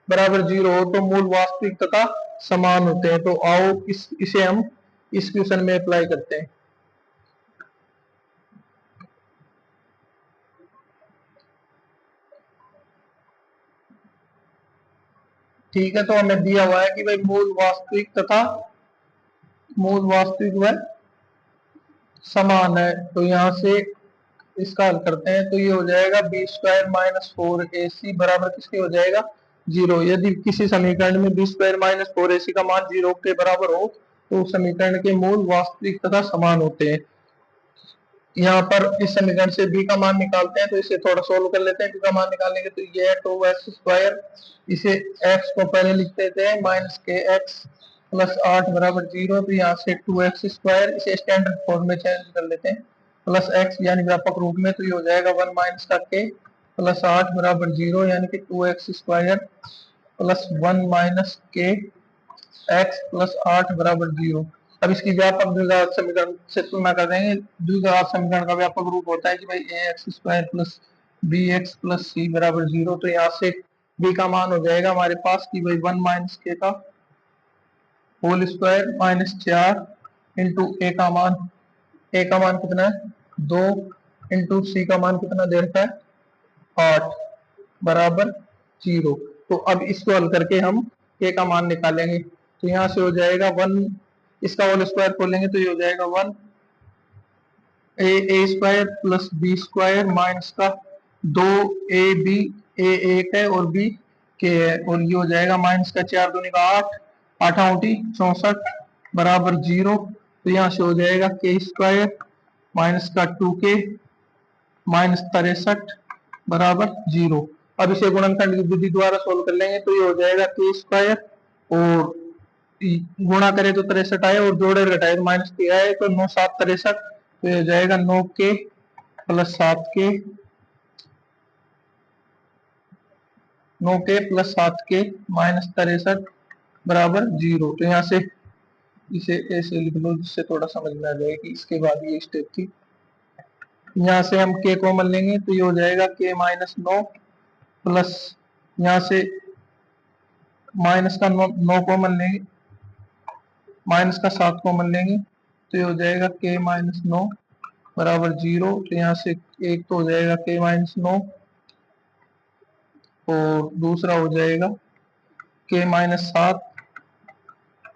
Speaker 1: बराबर 0 हो तो मूल वास्तविक तथा समान होते हैं। तो आओ इसे हम इस क्वेश्चन में अप्लाई करते हैं। ठीक है, तो हमें दिया हुआ है कि भाई मूल वास्तविक व समान है, तो यहाँ से इसका हल करते हैं, तो ये हो जाएगा बी स्क्वायर माइनस 4ac बराबर किसके हो जाएगा 0। यदि किसी समीकरण में बी स्क्वायर माइनस 4ac का मान 0 के बराबर हो तो समीकरण के मूल वास्तविक तथा समान होते हैं। यहाँ पर इस समीकरण से b का मान निकालते हैं, तो इसे थोड़ा सोल्व कर लेते हैं। b का मान निकालेंगे तो ये है 2x स्क्वायर, इसे x को पहले लिख देते हैं माइनस kx प्लस 8 बराबर 0। तो यहाँ से 2x स्क्वायर, इसे स्टैंडर्ड फॉर्म में चेंज कर लेते हैं प्लस x यानी व्यापक रूप में, तो ये हो जाएगा 1 माइनस का k प्लस 8 बराबर 0 यानी कि 2x square plus 1 minus k x plus 8 बराबर 0। अब इसकी व्यापक द्विघात समीकरण से तुलना कर देंगे। द्विघात समीकरण का व्यापक रूप होता है कि भाई a x square plus b x plus c बराबर 0। तो यहाँ से बी का मान हो जाएगा हमारे पास कि भाई 1 माइनस के का होल स्क्वायर माइनस 4 इंटू ए का मान कितना है 2 इंटू सी का मान कितना दे रखा है 8 बराबर 0। तो अब इसको हल करके हम के का मान निकालेंगे। तो यहाँ से हो जाएगा 1, इसका होल स्क्वायर खोलेंगे तो ये हो जाएगा 1 a square plus b square minus का 2 ए बी, ए 1 है और बी के है, और ये हो जाएगा माइनस का 4 दूनी का 8, 8 8 64 बराबर 0। तो यहाँ से हो जाएगा के स्क्वायर माइनस का 2k माइनस 63 बराबर 0। अब इसे गुणनखंड की विधि द्वारा सोल्व कर लेंगे तो ये हो जाएगा के स्क्वायर, और गुणा करे तो 63 आए और जोड़े घटाए तो माइनस के आए, तो 9 7 63। तो ये हो जाएगा 9k plus 7k, 9k plus 7k minus 63 बराबर 0। तो यहाँ से इसे ऐसे लिख लो जिससे थोड़ा समझ में आ जाए कि इसके बाद ये स्टेप थी। यहाँ से हम k कॉमन लेंगे तो ये हो जाएगा k माइनस 9 प्लस यहाँ से माइनस का 9 कॉमन लेंगे, माइनस का 7 कॉमन लेंगे तो ये हो जाएगा k माइनस 9 बराबर 0। तो यहाँ से एक तो हो जाएगा k माइनस 9 और दूसरा हो जाएगा k माइनस 7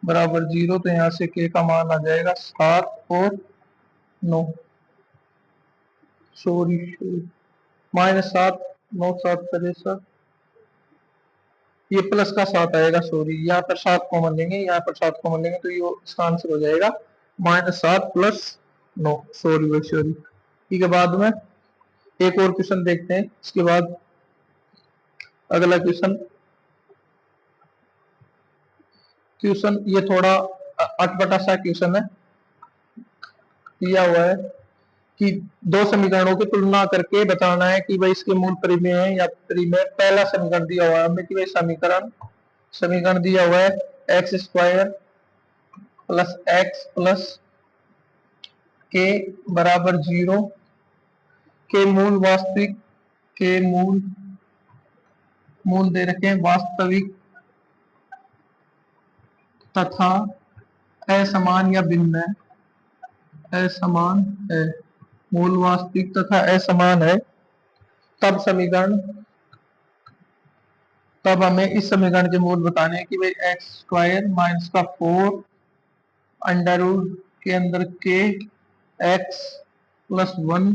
Speaker 1: बराबर 0। तो यहाँ से k का मान आ जाएगा 7 और 9, सॉरी माइनस 7 9 7 63, ये प्लस का 7 आएगा, सॉरी यहाँ पर 7 कॉमन लेंगे, यहाँ पर 7 कॉमन लेंगे तो ये इसका आंसर हो जाएगा माइनस 7 प्लस 9, सॉरी। ठीक है, बाद में एक और क्वेश्चन देखते हैं। इसके बाद अगला क्वेश्चन ये थोड़ा अटपटा सा क्वेश्चन है। दिया हुआ है कि दो समीकरणों की तुलना करके बताना है कि भाई इसके मूल परिमेय है या परिमेय। पहला समीकरण दिया हुआ है हमें कि भाई समीकरण दिया हुआ है x square plus x plus के बराबर 0 के मूल वास्तविक के मूल दे रखे हैं वास्तविक तथा असमान या भिन्न है, असमान है, मूल वास्तविक तथा असमान है, तब हमें इस समीकरण के मूल बताने हैं कि भाई एक्स स्क्वायर माइनस का 4 अंडर रूट के अंदर के एक्स प्लस 1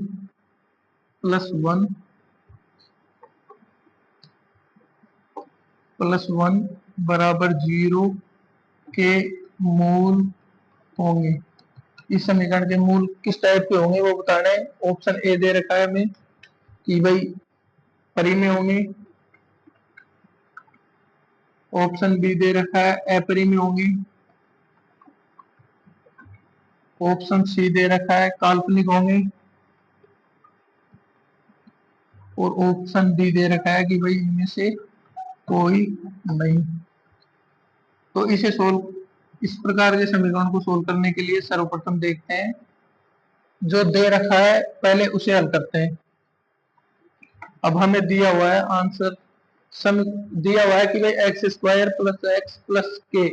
Speaker 1: प्लस 1 बराबर 0 के मूल होंगे। इस समीकरण के मूल किस टाइप के होंगे वो बताना है। ऑप्शन ए दे रखा है हमें कि भाई परिमेय होंगे, ऑप्शन बी दे रखा है अपरिमेय होंगे, ऑप्शन सी दे रखा है काल्पनिक होंगे, और ऑप्शन डी दे रखा है कि भाई इनमें से कोई नहीं। तो इस प्रकार के समीकरण को सोल्व करने के लिए सर्वप्रथम देखते हैं जो दे रखा है पहले उसे हल करते हैं। अब हमें दिया हुआ है आंसर दिया हुआ है कि भाई x square plus x plus के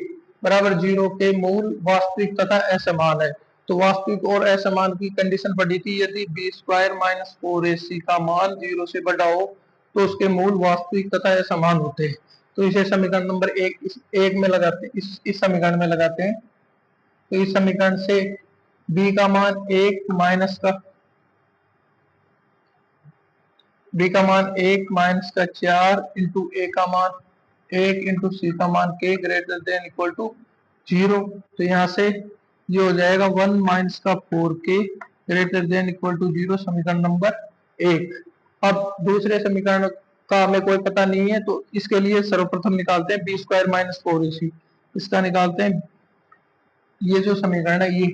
Speaker 1: बराबर 0 के मूल वास्तविक तथा असमान है। तो वास्तविक और असमान की कंडीशन पड़ी थी, यदि बी स्क्वायर माइनस 4ac का मान 0 से बड़ा हो तो उसके मूल वास्तविक तथा असमान होते हैं। तो इसे समीकरण नंबर एक में लगाते हैं, इस समीकरण में लगाते हैं। तो इस समीकरण से b का मान 1 माइनस का b का मान 1 माइनस का 4 इंटू ए का मान 1 इंटू सी का मान k greater than equal to 0। तो यहाँ से ये हो जाएगा 1 माइनस का 4k greater than equal to 0, समीकरण नंबर 1। अब दूसरे समीकरण का हमें कोई पता नहीं है तो इसके लिए सर्वप्रथम निकालते हैं बी स्क्वायर माइनस 4ac। इसका निकालते हैं, ये जो समीकरण है ये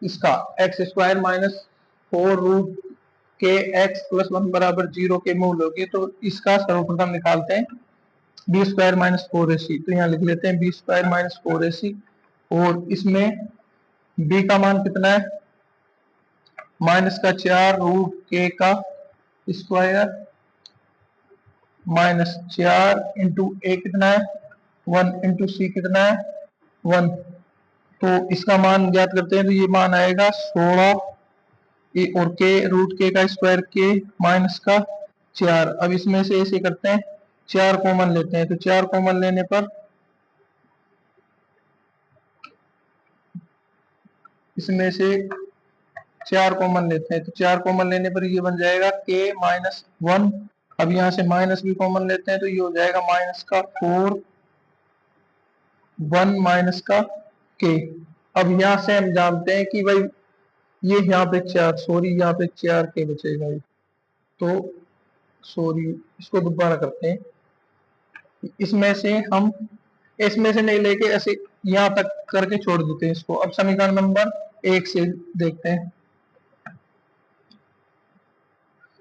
Speaker 1: इसका एक्स स्क्वायर माइनस 4 रूट के एक्स प्लस 1 बराबर 0 के मूल होगी। तो इसका सर्वप्रथम निकालते हैं बी स्क्वायर माइनस 4ac, तो यहाँ लिख लेते हैं बी स्क्वायर माइनस 4ac, और इसमें बी का मान कितना है, माइनस का 4 रूट के का स्क्वायर माइनस 4 इंटू ए कितना है 1 इंटू सी कितना है 1। तो इसका मान ज्ञात करते हैं, तो ये मान आएगा 16 ए और के रूट के का स्क्वायर के माइनस का 4। अब इसमें से ऐसे करते हैं, 4 कॉमन लेते हैं, तो 4 कॉमन लेने पर इसमें से 4 कॉमन लेते हैं, तो 4 कॉमन लेने पर ये बन जाएगा के माइनस 1। अब यहाँ से माइनस भी कॉमन लेते हैं, तो ये हो जाएगा माइनस का 4 1 माइनस का के। अब यहाँ से हम जानते हैं कि भाई ये यहाँ पे 4, सॉरी यहाँ पे 4 के बचेगा, तो सॉरी इसको दोबारा करते हैं, इसमें से नहीं लेके ऐसे यहाँ तक करके छोड़ देते हैं इसको। अब समीकरण नंबर 1 से देखते हैं,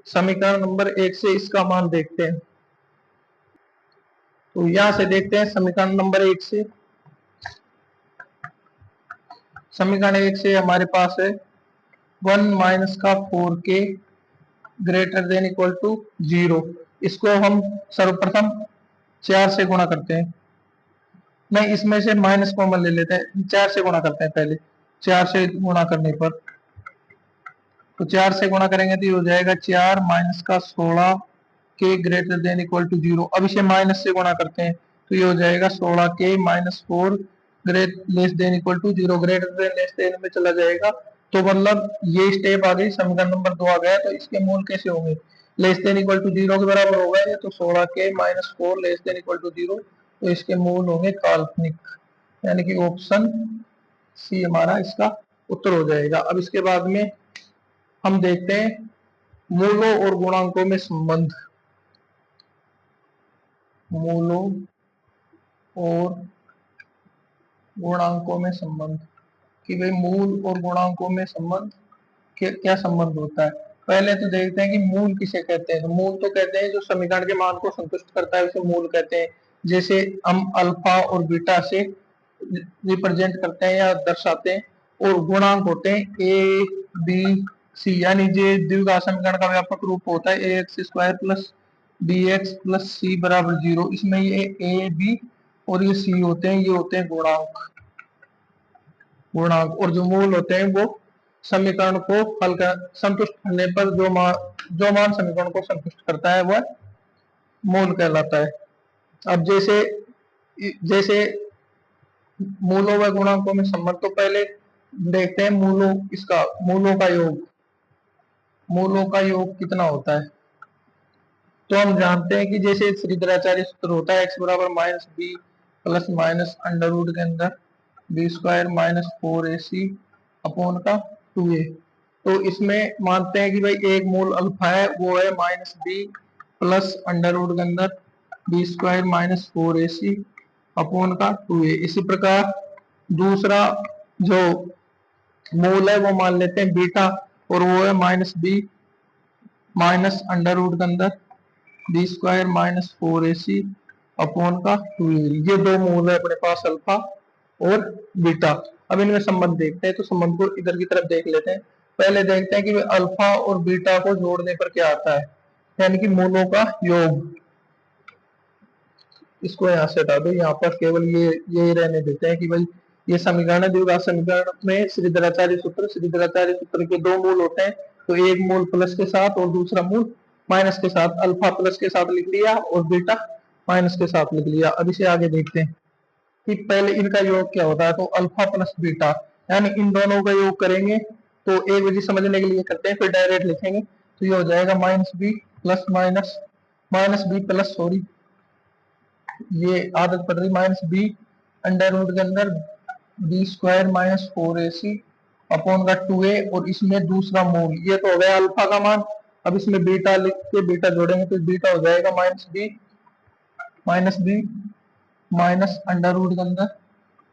Speaker 1: समीकरण नंबर 1 से इसका मान देखते हैं। तो यहां से देखते हैं समीकरण नंबर 1 से, समीकरण 1 से हमारे पास है 1 माइनस का 4k greater than equal to 0। इसको हम सर्वप्रथम 4 से गुणा करते हैं, नहीं इसमें से माइनस कॉमन ले लेते हैं, 4 से गुणा करते हैं पहले। 4 से गुणा करने पर, तो 4 से गुणा करेंगे तो ये हो जाएगा 4 माइनस का 16 के ग्रेटर देन इक्वल टू 0। अब इसे माइनस से गुणा करते हैं, तो ये हो जाएगा 16 के minus 4 great less than equal to 0, greater than less than में चला जाएगा, तो मतलब ये स्टेप आ गई, समीकरण नंबर 2 आ गया। तो इसके मूल कैसे होंगे, लेस देन इक्वल टू 0 के बराबर होगा ये, तो 16 के minus 4 less than equal to 0, तो इसके मूल होंगे काल्पनिक, यानी कि ऑप्शन सी हमारा इसका उत्तर हो जाएगा। अब इसके बाद में हम देखते हैं मूलों और गुणांकों में संबंध, मूलों और गुणांकों में संबंध, कि भाई मूल और गुणांकों में संबंध क्या संबंध होता है। पहले तो देखते हैं कि मूल किसे कहते हैं। तो मूल तो कहते हैं जो समीकरण के मान को संतुष्ट करता है उसे मूल कहते हैं। जैसे हम अल्फा और बीटा से रिप्रेजेंट करते हैं या दर्शाते हैं, और गुणांक होते हैं ए बी सी, यानी जो द्विघात समीकरण का व्यापक रूप होता है a x square plus b x plus c बराबर 0। इसमें ये ए बी और ये सी होते हैं, ये होते हैं गुणांक। गुणांक और जो मूल होते हैं वो समीकरण को हल कर संतुष्ट करने पर जो मान समीकरण को संतुष्ट करता है वह मूल कहलाता है। अब जैसे जैसे मूलों व गुणांकों में संबंध, तो पहले देखते हैं मूलों का योग कितना होता है। तो हम जानते हैं कि जैसे श्रीधराचार्य सूत्र होता है x बराबर minus B plus minus under root के अंदर b square minus 4ac upon का 2a। तो इसमें मानते हैं कि भाई एक मूल अल्फा है, वो है minus B plus under root के अंदर b square minus 4ac upon का 2a। इसी प्रकार दूसरा जो मूल है वो मान लेते हैं बीटा, और वो है minus B minus under root के अंदर b square minus 4ac upon का 2a। ये दो मूल है अपने पास, अल्फा और बीटा। अब इनमें संबंध देखते हैं, तो संबंध को इधर की तरफ देख लेते हैं। पहले देखते हैं कि अल्फा और बीटा को जोड़ने पर क्या आता है, यानी कि मूलों का योग। इसको यहाँ से हटा दो, यहाँ पर केवल ये रहने देते हैं कि भाई ये समीकरण है द्विघात समीकरण में श्रीधराचार्य सूत्र के दो मूल होते हैं। तो एक मूल प्लस के साथ और दूसरा मूल माइनस के साथ, अल्फा प्लस के साथ लिख लिया और बीटा माइनस के साथ लिख लिया। अब इसे आगे देखते हैं कि पहले इनका योग क्या होता है। तो अल्फा प्लस बीटा, यानी इन दोनों का योग करेंगे, तो एक विधि समझने के लिए करते हैं फिर डायरेक्ट लिखेंगे। तो ये हो जाएगा minus B plus minus B plus sorry ये आदत पड़ रही, माइनस बी अंडर रूट के अंदर b square minus 4ac upon का 2a, और इसमें दूसरा मूल ये तो हो गया अल्फा का मान। अब इसमें बीटा लिख के बीटा जोड़ेंगे तो बीटा हो जाएगा minus B minus under root के अंदर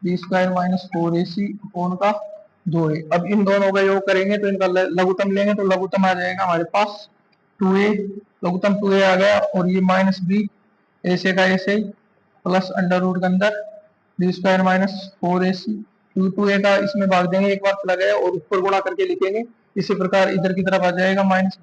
Speaker 1: b square minus 4ac upon का 2a। अब इन दोनों का योग करेंगे तो इनका लघुत्तम लेंगे, तो लघुत्तम आ जाएगा हमारे पास 2a, लघुत्तम 2a आ गया, और ये माइनस बी ऐसे का ऐसे प्लस अंडर रूट के अंदर b square minus 4ac, Q2a का इसमें भाग देंगे, एक बार चला गया और ऊपर गुणा करके लिखेंगे, इसी प्रकार इधर की तरफ आ जाएगा माइनस